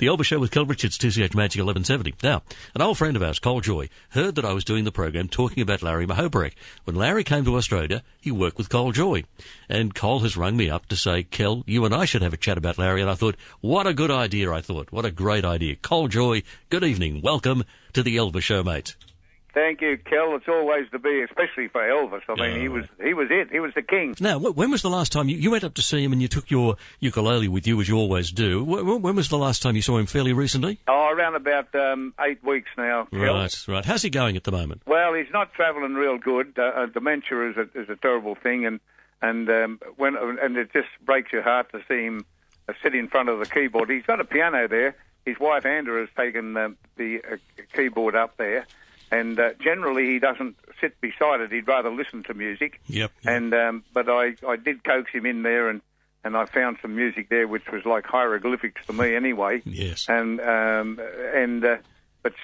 The Elvis Show with Kel Richards, 2CH Magic 1170. Now, an old friend of ours, Col Joye, heard that I was doing the program talking about Larry Muhoberac. When Larry came to Australia, he worked with Col Joye. And Col has rung me up to say, Kel, you and I should have a chat about Larry. And I thought, what a good idea, What a great idea. Col Joye, good evening. Welcome to the Elvis Show, mate. Thank you, Kel. It's always to be, especially for Elvis. I mean, he was it. He was the king. Now, when was the last time you went up to see him and you took your ukulele with you, as you always do? When was the last time you saw him? Fairly recently? Oh, around about 8 weeks now, Kel. Right. How's he going at the moment? Well, he's not travelling real good. Dementia is a terrible thing, and it just breaks your heart to see him sit in front of the keyboard. He's got a piano there. His wife Andra has taken the keyboard up there. And generally, he doesn't sit beside it. He'd rather listen to music. Yep. And but I did coax him in there, and I found some music there which was like hieroglyphics to me anyway. Yes. But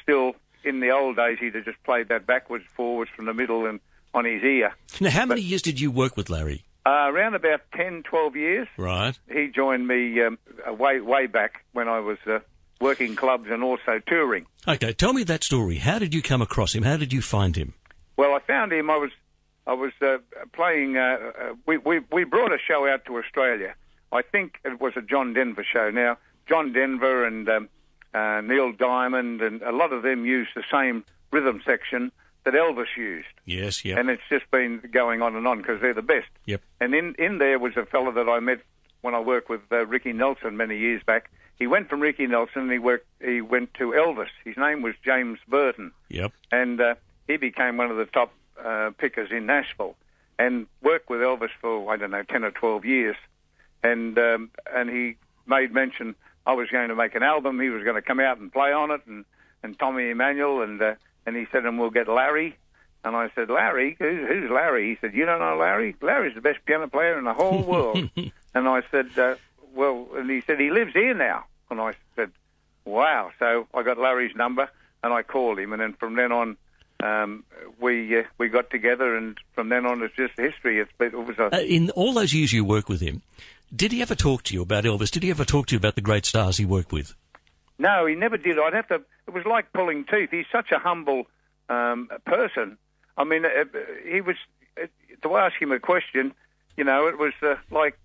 still, in the old days, he'd have just played that backwards, forwards, from the middle, and on his ear. Now, how many years did you work with Larry? Around about 10, 12 years. Right. He joined me way back when I was working clubs and also touring. Okay, tell me that story. How did you come across him? How did you find him? Well, I found him. I was playing. We brought a show out to Australia. I think it was a John Denver show. Now, John Denver and Neil Diamond and a lot of them used the same rhythm section that Elvis used. Yes, yeah. And it's just been going on because they're the best. Yep. And in there was a fellow that I met when I worked with Ricky Nelson many years back. He went from Ricky Nelson and he went to Elvis. His name was James Burton. Yep. And he became one of the top pickers in Nashville and worked with Elvis for, 10 or 12 years. And he made mention I was going to make an album. He was going to come out and play on it, and Tommy Emmanuel, and he said, and we'll get Larry. And I said, Larry? Who's Larry? He said, you don't know Larry? Larry's the best piano player in the whole world. And I said, well, and he said, he lives here now. And I said, wow. So I got Larry's number, and I called him. And then from then on, we got together, and from then on, it's just history. In all those years you worked with him, did he ever talk to you about Elvis? Did he ever talk to you about the great stars he worked with? No, he never did. It was like pulling teeth. He's such a humble person. I mean, he was, to ask him a question, it was like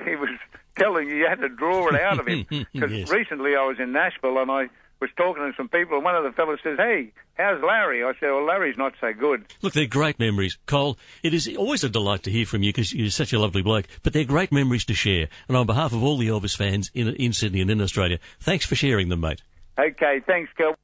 he was telling you had to draw it out of him. Because Yes. Recently I was in Nashville and I was talking to some people, and one of the fellows says, hey, how's Larry? I said, well, Larry's not so good. Look, they're great memories. Col, it is always a delight to hear from you because you're such a lovely bloke, but they're great memories to share. And on behalf of all the Elvis fans in Sydney and in Australia, thanks for sharing them, mate. Okay, thanks, Kel.